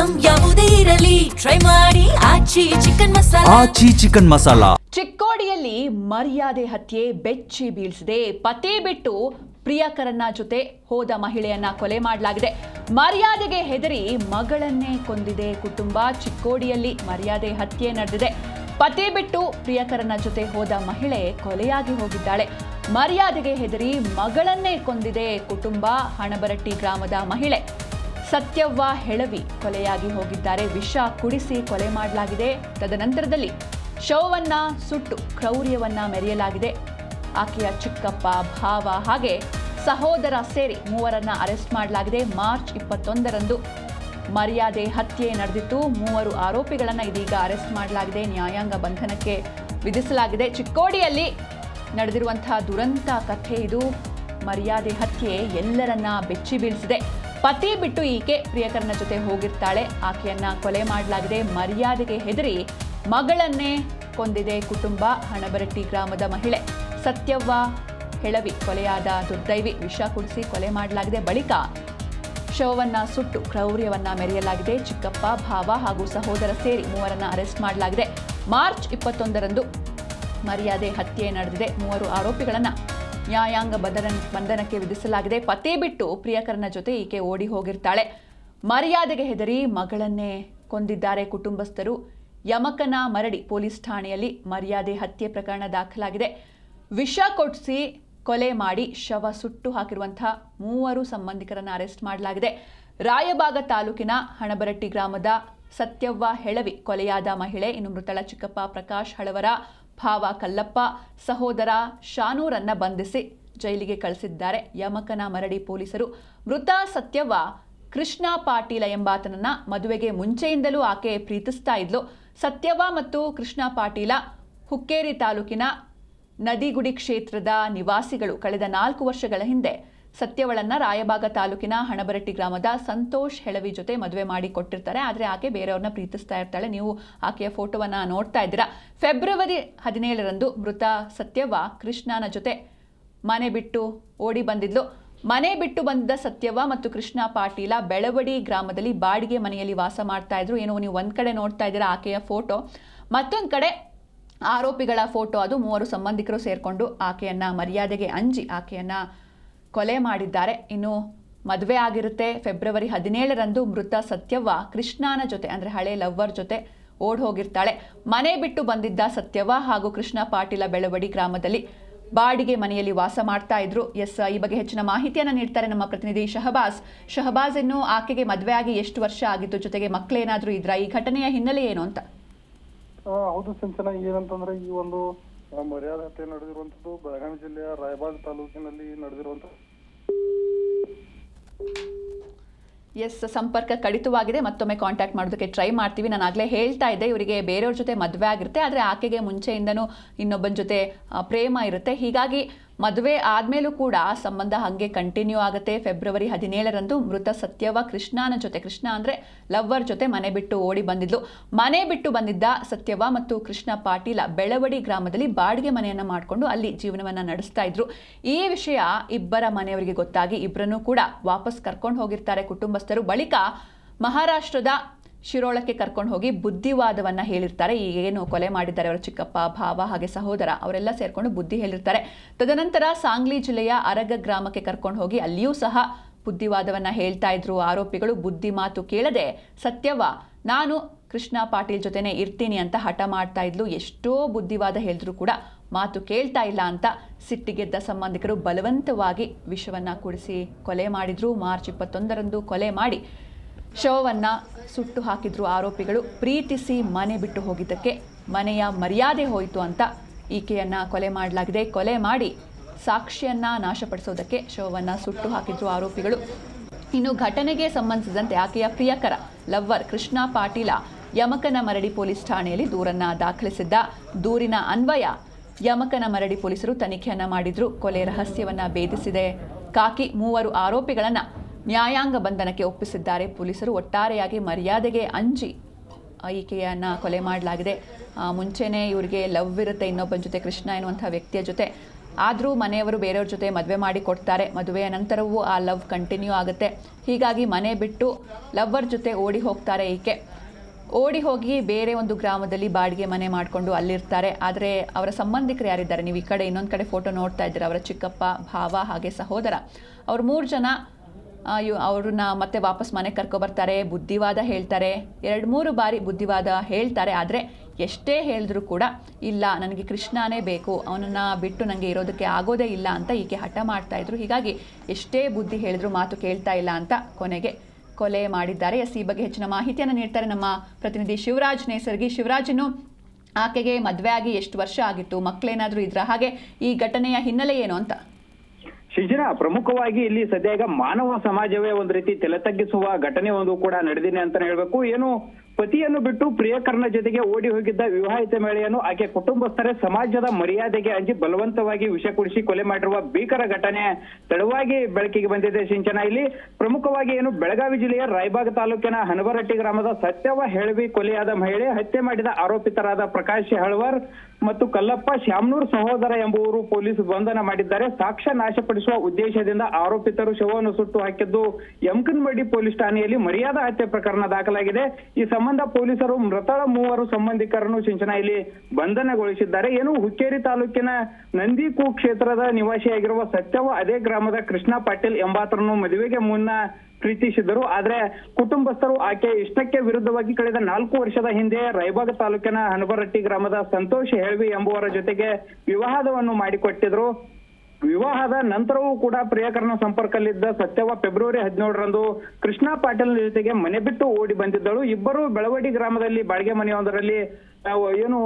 Item ಯಾವುದೇ ಇರಲಿ try ಮಾಡಿ ಆಚಿ ಚಿಕನ್ ಮಸಾಲಾ. ಚಿಕ್ಕೋಡಿಯಲ್ಲಿ ಮರ್ಯಾದೆ ಹತ್ಯೆ ಬೆಚ್ಚಿ ಬೀಳಿಸಿದೆ. ಪತಿ ಬಿಟ್ಟು ಪ್ರಿಯಕರನ ಜೊತೆ ಹೋದ ಮಹಿಳೆಯನ್ನ ಕೊಲೆ ಮಾಡಲಾಗಿದೆ. ಮರ್ಯಾದೆಗೆ ಹೆದರಿ ಮಗಳನ್ನೇ ಕೊಂದಿದೆ ಕುಟುಂಬ. ಚಿಕ್ಕೋಡಿಯಲ್ಲಿ ಮರ್ಯಾದೆ ಹತ್ಯೆ ನಡೆದಿದೆ. ಪತಿ ಬಿಟ್ಟು ಪ್ರಿಯಕರನ ಜೊತೆ ಹೋದ ಮಹಿಳೆ ಕೊಲೆಯಾಗಿ ಹೋಗಿದ್ದಾಳೆ. ಮರ್ಯಾದೆಗೆ ಹೆದರಿ ಮಗಳನ್ನೇ ಕೊಂದಿದೆ ಕುಟುಂಬ. ಹಣಬರಟ್ಟಿ ಗ್ರಾಮದ ಮಹಿಳೆ ಸತ್ಯವ್ವ ಹೆಳವಿ ಕೊಲೆಯಾಗಿ ಹೋಗಿದ್ದಾರೆ. ವಿಷ ಕುಡಿಸಿ ಕೊಲೆ ಮಾಡಲಾಗಿದೆ. ತದನಂತರದಲ್ಲಿ ಶವವನ್ನ ಸುಟ್ಟು ಕ್ರೌರ್ಯವನ್ನ ಮೆರೆಯಲಾಗಿದೆ. ಆಕೆಯ ಚಿಕ್ಕಪ್ಪ, ಭಾವ ಹಾಗೆ ಸಹೋದರ ಸೇರಿ ಮೂವರನ್ನ ಅರೆಸ್ಟ್ ಮಾಡಲಾಗಿದೆ. ಮಾರ್ಚ್ 21ರಂದು ಮರ್ಯಾದೆ ಹತ್ಯೆ ನಡೆದಿತ್ತು. 3 ಆರೋಪಿಗಳನ್ನ ಇದೀಗ ಅರೆಸ್ಟ್ ಮಾಡಲಾಗಿದೆ. ನ್ಯಾಯಾಂಗ ಬಂಧನಕ್ಕೆ ವಿಧಿಸಲಾಗಿದೆ. ಚಿಕ್ಕೋಡಿಯಲ್ಲಿ ನಡೆದಿರುವಂತಹ ದುರಂತ ಕಥೆ ಇದು. ಮರ್ಯಾದೆ ಹತ್ಯೆ ಎಲ್ಲರನ್ನ ಬೆಚ್ಚಿ ಬೀಳಿಸಿದೆ. ಪತಿ ಬಿಟ್ಟು ಈಕೆ ಪ್ರಿಯಕರನ ಜೊತೆ ಹೋಗಿರ್ತಾಳೆ. ಆಕೆಯನ್ನ ಕೊಲೆ ಮಾಡಲಾಗಿದೆ. ಮರ್ಯಾದೆಗೆ ಹೆದರಿ ಮಗಳನ್ನೇ ಕೊಂದಿದೆ ಕುಟುಂಬ. ಹಣಬರಟ್ಟಿ ಗ್ರಾಮದ ಮಹಿಳೆ ಸತ್ಯವ್ವ ಹೆಳವಿ ಕೊಲೆಯಾದ ದುರ್ದೈವಿ. ವಿಷ ಕುಡಿಸಿ ಕೊಲೆ ಮಾಡಲಾಗಿದೆ. ಬಳಿಕ ಶವವನ್ನ ಸುಟ್ಟು ಕ್ರೌರ್ಯವನ್ನ ಮೆರೆಯಲಾಗಿದೆ. ಚಿಕ್ಕಪ್ಪ, ಭಾವ ಹಾಗೂ ಸಹೋದರ ಸೇರಿ ಮೂವರನ್ನ ಅರೆಸ್ಟ್ ಮಾಡಲಾಗಿದೆ. ಮಾರ್ಚ್ 21ರಂದು ಮರ್ಯಾದೆ ಹತ್ಯೆ ನಡೆದಿದೆ. 3 ಆರೋಪಿಗಳನ್ನ ನ್ಯಾಯಾಂಗ ಬಂಧನಕ್ಕೆ ವಿಧಿಸಲಾಗಿದೆ. ಪತಿ ಬಿಟ್ಟು ಪ್ರಿಯಕರನ ಜೊತೆ ಈಕೆ ಓಡಿ ಹೋಗಿರ್ತಾಳೆ. ಮರ್ಯಾದೆಗೆ ಹೆದರಿ ಮಗಳನ್ನೇ ಕೊಂದಿದ್ದಾರೆ ಕುಟುಂಬಸ್ಥರು. ಯಮಕನ ಮರಡಿ ಪೊಲೀಸ್ ಠಾಣೆಯಲ್ಲಿ ಮರ್ಯಾದೆ ಹತ್ಯೆ ಪ್ರಕರಣ ದಾಖಲಾಗಿದೆ. ವಿಷ ಕೊಡಿಸಿ ಕೊಲೆ ಮಾಡಿ ಶವ ಸುಟ್ಟು ಹಾಕಿರುವಂತಹ 3 ಸಂಬಂಧಿಕರನ್ನು ಅರೆಸ್ಟ್ ಮಾಡಲಾಗಿದೆ. ರಾಯಬಾಗ ತಾಲೂಕಿನ ಹಣಬರಟ್ಟಿ ಗ್ರಾಮದ ಸತ್ಯವ್ವ ಹೆಳವಿ ಕೊಲೆಯಾದ ಮಹಿಳೆ. ಇನ್ನು ಮೃತಳ ಚಿಕ್ಕಪ್ಪ ಪ್ರಕಾಶ್ ಹಳವರ, ಭಾವ ಕಲ್ಲಪ್ಪ, ಸಹೋದರ ಶಾನೂರನ್ನ ಬಂಧಿಸಿ ಜೈಲಿಗೆ ಕಳಿಸಿದ್ದಾರೆ ಯಮಕನ ಮರಡಿ ಪೊಲೀಸರು. ಮೃತ ಸತ್ಯವ್ವ ಕೃಷ್ಣ ಪಾಟೀಲ ಎಂಬಾತನನ್ನ ಮದುವೆಗೆ ಮುಂಚೆಯಿಂದಲೂ ಆಕೆ ಪ್ರೀತಿಸ್ತಾ ಇದ್ಲು. ಸತ್ಯವ್ವ ಮತ್ತು ಕೃಷ್ಣ ಪಾಟೀಲ ಹುಕ್ಕೇರಿ ತಾಲೂಕಿನ ನದಿಗುಡಿ ಕ್ಷೇತ್ರದ ನಿವಾಸಿಗಳು. ಕಳೆದ 4 ವರ್ಷಗಳ ಹಿಂದೆ ಸತ್ಯವಳನ್ನ ರಾಯಬಾಗ ತಾಲೂಕಿನ ಹಣಬರಟ್ಟಿ ಗ್ರಾಮದ ಸಂತೋಷ್ ಹೆಳವಿ ಜೊತೆ ಮದುವೆ ಮಾಡಿ ಕೊಟ್ಟಿರ್ತಾರೆ. ಆದರೆ ಆಕೆ ಬೇರೆಯವ್ರನ್ನ ಪ್ರೀತಿಸ್ತಾ ಇರ್ತಾಳೆ. ನೀವು ಆಕೆಯ ಫೋಟೋವನ್ನ ನೋಡ್ತಾ ಇದ್ದೀರಾ. ಫೆಬ್ರವರಿ 17ರಂದು ಮೃತ ಸತ್ಯವ್ವ ಕೃಷ್ಣನ ಜೊತೆ ಮನೆ ಬಿಟ್ಟು ಓಡಿ ಬಂದಿದ್ಲು. ಮನೆ ಬಿಟ್ಟು ಬಂದಿದ್ದ ಸತ್ಯವ್ವ ಮತ್ತು ಕೃಷ್ಣ ಪಾಟೀಲ ಬೆಳವಡಿ ಗ್ರಾಮದಲ್ಲಿ ಬಾಡಿಗೆ ಮನೆಯಲ್ಲಿ ವಾಸ ಮಾಡ್ತಾ ಇದ್ರು. ಏನೋ ನೀವು ಒಂದ್ ಕಡೆ ನೋಡ್ತಾ ಇದ್ದೀರಾ ಆಕೆಯ ಫೋಟೋ, ಮತ್ತೊಂದು ಕಡೆ ಆರೋಪಿಗಳ ಫೋಟೋ. ಅದು 3 ಸಂಬಂಧಿಕರು ಸೇರ್ಕೊಂಡು ಆಕೆಯನ್ನ ಮರ್ಯಾದೆಗೆ ಅಂಜಿ ಆಕೆಯನ್ನ ಕೊಲೆ ಮಾಡಿದ್ದಾರೆ. ಇನ್ನು ಮದುವೆ ಆಗಿರುತ್ತೆ. ಫೆಬ್ರವರಿ 17ರಂದು ಮೃತ ಸತ್ಯವ್ವ ಕೃಷ್ಣನ ಜೊತೆ ಅಂದ್ರೆ ಹಳೆ ಲವ್ವರ್ ಜೊತೆ ಓಡ್ ಹೋಗಿರ್ತಾಳೆ. ಮನೆ ಬಿಟ್ಟು ಬಂದಿದ್ದ ಸತ್ಯವ್ವ ಹಾಗೂ ಕೃಷ್ಣ ಪಾಟೀಲ ಬೆಳವಡಿ ಗ್ರಾಮದಲ್ಲಿ ಬಾಡಿಗೆ ಮನೆಯಲ್ಲಿ ವಾಸ ಮಾಡ್ತಾ ಇದ್ರು. ಈ ಬಗ್ಗೆ ಹೆಚ್ಚಿನ ಮಾಹಿತಿಯನ್ನ ನೀಡ್ತಾರೆ ನಮ್ಮ ಪ್ರತಿನಿಧಿ ಶಹಬಾಜ್. ಇನ್ನು ಆಕೆಗೆ ಮದುವೆ ಆಗಿ ಎಷ್ಟು ವರ್ಷ ಆಗಿತ್ತು, ಜೊತೆಗೆ ಮಕ್ಕಳೇನಾದ್ರೂ ಇದ್ರ, ಈ ಘಟನೆಯ ಹಿನ್ನೆಲೆ ಏನು ಅಂತ? ಹೌದು ಸಿಂಚನ, ಏನಂತಂದ್ರೆ ಈ ಒಂದು ಮರ್ಯಾದೆ ಹತ್ಯೆ ನಡೆದಿರುವಂತದ್ದು ಬೆಳಗಾವಿ ಜಿಲ್ಲೆಯ ರಾಯಬಾಗ್ ತಾಲೂಕಿನಲ್ಲಿ ನಡೆದಿರುವಂತ. ಸಂಪರ್ಕ ಕಡಿತವಾಗಿದೆ. ಮತ್ತೊಮ್ಮೆ ಕಾಂಟ್ಯಾಕ್ಟ್ ಮಾಡೋದಕ್ಕೆ ಟ್ರೈ ಮಾಡ್ತೀವಿ. ನಾನು ಆಗಲೇ ಹೇಳ್ತಾ ಇದ್ದೆ, ಇವರಿಗೆ ಬೇರೆಯವ್ರ ಜೊತೆ ಮದುವೆ ಆಗಿರುತ್ತೆ, ಆದರೆ ಆಕೆಗೆ ಮುಂಚೆಯಿಂದನೂ ಇನ್ನೊಬ್ಬನ ಜೊತೆ ಪ್ರೇಮ ಇರುತ್ತೆ. ಹೀಗಾಗಿ ಮದುವೆ ಆದ್ಮೇಲೂ ಕೂಡ ಸಂಬಂಧ ಹಾಗೆ ಕಂಟಿನ್ಯೂ ಆಗುತ್ತೆ. ಫೆಬ್ರವರಿ 17ರಂದು ಮೃತ ಸತ್ಯವ್ವ ಕೃಷ್ಣನ ಜೊತೆ, ಕೃಷ್ಣ ಅಂದ್ರೆ ಲವ್ವರ್ ಜೊತೆ ಮನೆ ಬಿಟ್ಟು ಓಡಿ ಬಂದಿದ್ಲು. ಮನೆ ಬಿಟ್ಟು ಬಂದಿದ್ದ ಸತ್ಯವ್ವ ಮತ್ತು ಕೃಷ್ಣ ಪಾಟೀಲ ಬೆಳವಡಿ ಗ್ರಾಮದಲ್ಲಿ ಬಾಡಿಗೆ ಮನೆಯನ್ನ ಮಾಡಿಕೊಂಡು ಅಲ್ಲಿ ಜೀವನವನ್ನ ನಡೆಸ್ತಾ ಇದ್ರು. ಈ ವಿಷಯ ಇಬ್ಬರ ಮನೆಯವರಿಗೆ ಗೊತ್ತಾಗಿ ಇಬ್ಬರನ್ನೂ ಕೂಡ ವಾಪಸ್ ಕರ್ಕೊಂಡು ಹೋಗಿರ್ತಾರೆ ಕುಟುಂಬಸ್ಥರು. ಬಳಿಕ ಮಹಾರಾಷ್ಟ್ರದ ಶಿರೋಳಕ್ಕೆ ಕರ್ಕೊಂಡು ಹೋಗಿ ಬುದ್ಧಿವಾದವನ್ನ ಹೇಳಿರ್ತಾರೆ. ಈಗೇನು ಕೊಲೆ ಮಾಡಿದ್ದಾರೆ ಅವರ ಚಿಕ್ಕಪ್ಪ, ಭಾವ ಹಾಗೆ ಸಹೋದರ ಅವರೆಲ್ಲ ಸೇರ್ಕೊಂಡು ಬುದ್ಧಿ ಹೇಳಿರ್ತಾರೆ. ತದನಂತರ ಸಾಂಗ್ಲಿ ಜಿಲ್ಲೆಯ ಅರಗ ಗ್ರಾಮಕ್ಕೆ ಕರ್ಕೊಂಡು ಹೋಗಿ ಅಲ್ಲಿಯೂ ಸಹ ಬುದ್ಧಿವಾದವನ್ನ ಹೇಳ್ತಾ ಇದ್ರು ಆರೋಪಿಗಳು. ಬುದ್ಧಿ ಮಾತು ಕೇಳದೆ ಸತ್ಯವ್ವ ನಾನು ಕೃಷ್ಣ ಪಾಟೀಲ್ ಜೊತೆನೆ ಇರ್ತೀನಿ ಅಂತ ಹಠ ಮಾಡ್ತಾ ಇದ್ಲು. ಎಷ್ಟೋ ಬುದ್ಧಿವಾದ ಹೇಳಿದ್ರು ಕೂಡ ಮಾತು ಕೇಳ್ತಾ ಇಲ್ಲ ಅಂತ ಸಿಟ್ಟಿಗೆದ್ದ ಸಂಬಂಧಿಕರು ಬಲವಂತವಾಗಿ ವಿಷವನ್ನ ಕುಡಿಸಿ ಕೊಲೆ ಮಾಡಿದ್ರು. ಮಾರ್ಚ್ 21ರಂದು ಕೊಲೆ ಮಾಡಿ ಶವವನ್ನ ಸುಟ್ಟು ಹಾಕಿದ್ರು ಆರೋಪಿಗಳು. ಪ್ರೀತಿಸಿ ಮನೆ ಬಿಟ್ಟು ಹೋಗಿದ್ದಕ್ಕೆ ಮನೆಯ ಮರ್ಯಾದೆ ಹೋಯಿತು ಅಂತ ಈಕೆಯನ್ನ ಕೊಲೆ ಮಾಡಲಾಗಿದೆ. ಕೊಲೆ ಮಾಡಿ ಸಾಕ್ಷಿಯನ್ನ ನಾಶಪಡಿಸೋದಕ್ಕೆ ಶವವನ್ನ ಸುಟ್ಟು ಹಾಕಿದ್ರು ಆರೋಪಿಗಳು. ಇನ್ನು ಘಟನೆಗೆ ಸಂಬಂಧಿಸಿದಂತೆ ಆಕೆಯ ಪ್ರಿಯಕರ ಲವ್ವರ್ ಕೃಷ್ಣ ಪಾಟೀಲ ಯಮಕನ ಮರಡಿ ಪೊಲೀಸ್ ಠಾಣೆಯಲ್ಲಿ ದೂರನ್ನ ದಾಖಲಿಸಿದ್ದ. ದೂರಿನ ಅನ್ವಯ ಯಮಕನ ಮರಡಿ ಪೊಲೀಸರು ತನಿಖೆಯನ್ನ ಮಾಡಿದ್ರು. ಕೊಲೆ ರಹಸ್ಯವನ್ನ ಭೇದಿಸಿದೆ ಕಾಕಿ 3 ಆರೋಪಿಗಳನ್ನ ನ್ಯಾಯಾಂಗ ಬಂಧನಕ್ಕೆ ಒಪ್ಪಿಸಿದ್ದಾರೆ ಪೊಲೀಸರು. ಒಟ್ಟಾರೆಯಾಗಿ ಮರ್ಯಾದೆಗೆ ಅಂಜಿ ಈಕೆಯನ್ನ ಕೊಲೆ ಮಾಡಲಾಗಿದೆ. ಮುಂಚೆನೇ ಇವರಿಗೆ ಲವ್ ಇರುತ್ತೆ ಇನ್ನೊಬ್ಬನ ಜೊತೆ, ಕೃಷ್ಣ ಎನ್ನುವಂಥ ವ್ಯಕ್ತಿಯ ಜೊತೆ. ಆದರೂ ಮನೆಯವರು ಬೇರೆಯವ್ರ ಜೊತೆ ಮದುವೆ ಮಾಡಿ ಕೊಡ್ತಾರೆ. ಮದುವೆಯ ನಂತರವೂ ಆ ಲವ್ ಕಂಟಿನ್ಯೂ ಆಗುತ್ತೆ. ಹೀಗಾಗಿ ಮನೆ ಬಿಟ್ಟು ಲವ್ವರ್ ಜೊತೆ ಓಡಿ ಹೋಗ್ತಾರೆ. ಈಕೆ ಓಡಿ ಹೋಗಿ ಬೇರೆ ಒಂದು ಗ್ರಾಮದಲ್ಲಿ ಬಾಡಿಗೆ ಮನೆ ಮಾಡಿಕೊಂಡು ಅಲ್ಲಿರ್ತಾರೆ. ಆದರೆ ಅವರ ಸಂಬಂಧಿಕರು ಯಾರಿದ್ದಾರೆ, ನೀವು ಈ ಕಡೆ ಇನ್ನೊಂದು ಕಡೆ ಫೋಟೋ ನೋಡ್ತಾ ಇದ್ದೀರ, ಅವರ ಚಿಕ್ಕಪ್ಪ, ಭಾವ ಹಾಗೆ ಸಹೋದರ, ಅವ್ರು 3 ಜನ ಅವ್ರನ್ನ ಮತ್ತೆ ವಾಪಸ್ ಮನೆಗೆ ಕರ್ಕೊಬರ್ತಾರೆ. ಬುದ್ಧಿವಾದ ಹೇಳ್ತಾರೆ, 2-3 ಬಾರಿ ಬುದ್ಧಿವಾದ ಹೇಳ್ತಾರೆ. ಆದರೆ ಎಷ್ಟೇ ಹೇಳಿದ್ರೂ ಕೂಡ ಇಲ್ಲ, ನನಗೆ ಕೃಷ್ಣನೇ ಬೇಕು, ಅವನನ್ನು ಬಿಟ್ಟು ನನಗೆ ಇರೋದಕ್ಕೆ ಆಗೋದೇ ಇಲ್ಲ ಅಂತ ಈಕೆ ಹಠ ಮಾಡ್ತಾಯಿದ್ರು. ಹೀಗಾಗಿ ಎಷ್ಟೇ ಬುದ್ಧಿ ಹೇಳಿದ್ರು ಮಾತು ಕೇಳ್ತಾ ಇಲ್ಲ ಅಂತ ಕೊನೆಗೆ ಕೊಲೆ ಮಾಡಿದ್ದಾರೆ. ಈ ಬಗ್ಗೆ ಹೆಚ್ಚಿನ ಮಾಹಿತಿಯನ್ನು ನೀಡ್ತಾರೆ ನಮ್ಮ ಪ್ರತಿನಿಧಿ ಶಿವರಾಜ್ ನೇಸರ್ಗಿ. ಶಿವರಾಜ್, ಇನ್ನು ಆಕೆಗೆ ಮದುವೆ ಆಗಿ ಎಷ್ಟು ವರ್ಷ ಆಗಿತ್ತು, ಮಕ್ಕಳೇನಾದರೂ ಇದ್ರ, ಹಾಗೆ ಈ ಘಟನೆಯ ಹಿನ್ನೆಲೆ ಏನು ಅಂತ? ಶಿಜನ, ಪ್ರಮುಖವಾಗಿ ಇಲ್ಲಿ ಸದ್ಯ ಈಗ ಮಾನವ ಸಮಾಜವೇ ಒಂದು ರೀತಿ ತಲೆ ತಗ್ಗಿಸುವ ಘಟನೆ ಒಂದು ಕೂಡ ನಡೆದಿದೆ ಅಂತಾನೆ ಹೇಳ್ಬೇಕು. ಏನು ಪತಿಯನ್ನು ಬಿಟ್ಟು ಪ್ರಿಯಕರನ ಜೊತೆಗೆ ಓಡಿ ಹೋಗಿದ್ದ ವಿವಾಹಿತ ಮಹಿಳೆಯನ್ನು ಆಕೆ ಕುಟುಂಬಸ್ಥರೇ ಸಮಾಜದ ಮರ್ಯಾದೆಗೆ ಅಂಜಿ ಬಲವಂತವಾಗಿ ವಿಷ ಕುಡಿಸಿ ಕೊಲೆ ಮಾಡಿರುವ ಭೀಕರ ಘಟನೆ ತಡವಾಗಿ ಬೆಳಕಿಗೆ ಬಂದಿದೆ. ಸಿಂಚನ, ಇಲ್ಲಿ ಪ್ರಮುಖವಾಗಿ ಏನು ಬೆಳಗಾವಿ ಜಿಲ್ಲೆಯ ರಾಯಬಾಗ ತಾಲೂಕಿನ ಹನಬರಟ್ಟಿ ಗ್ರಾಮದ ಸತ್ಯವ ಹೆಳವಿ ಕೊಲೆಯಾದ ಮಹಿಳೆ, ಹತ್ಯೆ ಮಾಡಿದ ಆರೋಪಿತರಾದ ಪ್ರಕಾಶ್ ಹಳವರ್ ಮತ್ತು ಕಲ್ಲಪ್ಪ ಶ್ಯಾಮ್ನೂರ್ ಸಹೋದರ ಎಂಬುವರು ಪೊಲೀಸ್ ಬಂಧನ ಮಾಡಿದ್ದಾರೆ. ಸಾಕ್ಷ್ಯ ನಾಶಪಡಿಸುವ ಉದ್ದೇಶದಿಂದ ಆರೋಪಿತರು ಶವವನ್ನು ಸುಟ್ಟು ಹಾಕಿದ್ದು ಯಮಕನಮಡಿ ಪೊಲೀಸ್ ಠಾಣೆಯಲ್ಲಿ ಮರ್ಯಾದಾ ಹತ್ಯೆ ಪ್ರಕರಣ ದಾಖಲಾಗಿದೆ. ಈ ಸಂಬಂಧ ಪೊಲೀಸರು ಮೃತರ 3 ಸಂಬಂಧಿಕರನ್ನು ಸಿಂಚನ ಇಲ್ಲಿ ಬಂಧನಗೊಳಿಸಿದ್ದಾರೆ. ಏನು ಹುಕ್ಕೇರಿ ತಾಲೂಕಿನ ನಂದಿಕೂ ಕ್ಷೇತ್ರದ ನಿವಾಸಿಯಾಗಿರುವ ಸತ್ಯವ ಅದೇ ಗ್ರಾಮದ ಕೃಷ್ಣ ಪಾಟೀಲ್ ಎಂಬಾತರನ್ನು ಮದುವೆಗೆ ಮುನ್ನ ಪ್ರೀತಿಸಿದರು. ಆದ್ರೆ ಕುಟುಂಬಸ್ಥರು ಆಕೆ ಇಷ್ಟಕ್ಕೆ ವಿರುದ್ಧವಾಗಿ ಕಳೆದ 4 ವರ್ಷದ ಹಿಂದೆ ರಾಯಬಾಗ ತಾಲೂಕಿನ ಹನಬರಟ್ಟಿ ಗ್ರಾಮದ ಸಂತೋಷ್ ಹೆಳ್ವಿ ಎಂಬುವರ ಜೊತೆಗೆ ವಿವಾಹವನ್ನು ಮಾಡಿಕೊಟ್ಟಿದ್ರು. ವಿವಾಹದ ನಂತರವೂ ಕೂಡ ಪ್ರಿಯಕರನ ಸಂಪರ್ಕದಲ್ಲಿದ್ದ ಸತ್ಯವ ಫೆಬ್ರವರಿ 17ರಂದು ಕೃಷ್ಣ ಪಾಟೀಲ್ ಜೊತೆಗೆ ಮನೆ ಬಿಟ್ಟು ಓಡಿ ಬಂದಿದ್ದಳು. ಇಬ್ಬರು ಬೆಳವಡಿ ಗ್ರಾಮದಲ್ಲಿ ಬಾಡಿಗೆ ಮನೆಯೊಂದರಲ್ಲಿ ಏನು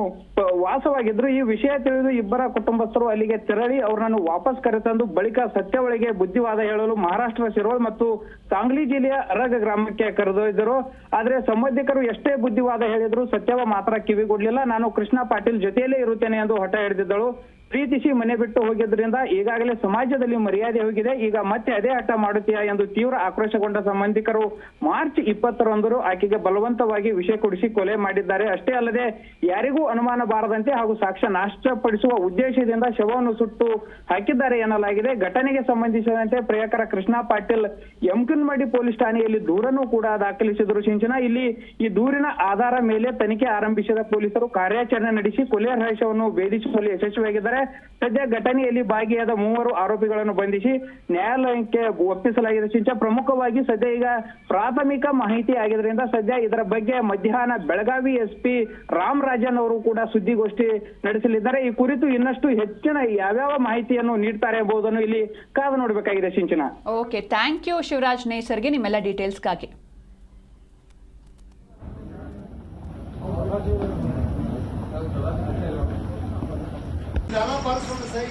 ವಾಸವಾಗಿದ್ರು. ಈ ವಿಷಯ ತಿಳಿದು ಇಬ್ಬರ ಕುಟುಂಬಸ್ಥರು ಅಲ್ಲಿಗೆ ತೆರಳಿ ಅವರನ್ನು ವಾಪಸ್ ಕರೆತಂದು ಬಳಿಕ ಸತ್ಯವಳಿಗೆ ಬುದ್ಧಿವಾದ ಹೇಳಲು ಮಹಾರಾಷ್ಟ್ರ ಶಿರೋಳ್ ಮತ್ತು ಸಾಂಗ್ಲಿ ಜಿಲ್ಲೆಯ ಅರಗ ಗ್ರಾಮಕ್ಕೆ ಕರೆದೊಯ್ದರು. ಆದ್ರೆ ಸಂಬಂಧಿಕರು ಎಷ್ಟೇ ಬುದ್ಧಿವಾದ ಹೇಳಿದ್ರು ಸತ್ಯವ ಮಾತ್ರ ಕಿವಿಗೊಡ್ಲಿಲ್ಲ. ನಾನು ಕೃಷ್ಣ ಪಾಟೀಲ್ ಜೊತೆಯಲ್ಲೇ ಇರುತ್ತೇನೆ ಎಂದು ಹಠ ಹಿಡಿದಿದ್ದಳು. ಪ್ರೀತಿಸಿ ಮನೆ ಬಿಟ್ಟು ಹೋಗಿದ್ರಿಂದ ಈಗಾಗಲೇ ಸಮಾಜದಲ್ಲಿ ಮರ್ಯಾದೆ ಹೋಗಿದೆ, ಈಗ ಮತ್ತೆ ಅದೇ ಹಠ ಮಾಡುತ್ತೀಯಾ ಎಂದು ತೀವ್ರ ಆಕ್ರೋಶಗೊಂಡ ಸಂಬಂಧಿಕರು ಮಾರ್ಚ್ 20ರಂದು ಆಕೆಗೆ ಬಲವಂತವಾಗಿ ವಿಷ ಕುಡಿಸಿ ಕೊಲೆ ಮಾಡಿದ್ದಾರೆ. ಅಷ್ಟೇ ಅಲ್ಲದೆ ಯಾರಿಗೂ ಅನುಮಾನ ಬಾರದಂತೆ ಹಾಗೂ ಸಾಕ್ಷ್ಯ ನಾಶಪಡಿಸುವ ಉದ್ದೇಶದಿಂದ ಶವವನ್ನು ಸುಟ್ಟು ಹಾಕಿದ್ದಾರೆ ಎನ್ನಲಾಗಿದೆ. ಘಟನೆಗೆ ಸಂಬಂಧಿಸಿದಂತೆ ಪ್ರಿಯಕರ ಕೃಷ್ಣ ಪಾಟೀಲ್ ಯಮಕನಮಡಿ ಪೊಲೀಸ್ ಠಾಣೆಯಲ್ಲಿ ದೂರನ್ನು ಕೂಡ ದಾಖಲಿಸಿದರು. ಸಿಂಚನ, ಇಲ್ಲಿ ಈ ದೂರಿನ ಆಧಾರ ಮೇಲೆ ತನಿಖೆ ಆರಂಭಿಸಿದ ಪೊಲೀಸರು ಕಾರ್ಯಾಚರಣೆ ನಡೆಸಿ ಕೊಲೆ ರಹಸ್ಯವನ್ನು ಭೇದಿಸುವಲ್ಲಿ ಯಶಸ್ವಿಯಾಗಿದ್ದಾರೆ. ಸದ್ಯ ಘಟನೆಯಲ್ಲಿ ಭಾಗಿಯಾದ 3 ಆರೋಪಿಗಳನ್ನು ಬಂಧಿಸಿ ನ್ಯಾಯಾಲಯಕ್ಕೆ ಒಪ್ಪಿಸಲಾಗಿದೆ. ಸಿಂಚ, ಪ್ರಮುಖವಾಗಿ ಸದ್ಯ ಈಗ ಪ್ರಾಥಮಿಕ ಮಾಹಿತಿ ಆಗಿದ್ರಿಂದ ಸದ್ಯ ಇದರ ಬಗ್ಗೆ ಮಧ್ಯಾಹ್ನ ಬೆಳಗಾವಿ SP ರಾಮ್ ರಾಜನ್ ಅವರು ಕೂಡ ಸುದ್ದಿಗೋಷ್ಠಿ ನಡೆಸಲಿದ್ದಾರೆ. ಈ ಕುರಿತು ಇನ್ನಷ್ಟು ಹೆಚ್ಚಿನ ಯಾವ್ಯಾವ ಮಾಹಿತಿಯನ್ನು ನೀಡ್ತಾರೆ ಎಂಬುದನ್ನು ಇಲ್ಲಿ ಕಾದು ನೋಡಬೇಕಾಗಿದೆ. ಸಿಂಚನ, ಓಕೆ, ಥ್ಯಾಂಕ್ ಯು ಶಿವರಾಜ್ ನೇಸರ್ಗೆ ನಿಮ್ಮೆಲ್ಲ ಡೀಟೇಲ್ಸ್ಗಾಗಿ. ज्यादा पार्क सही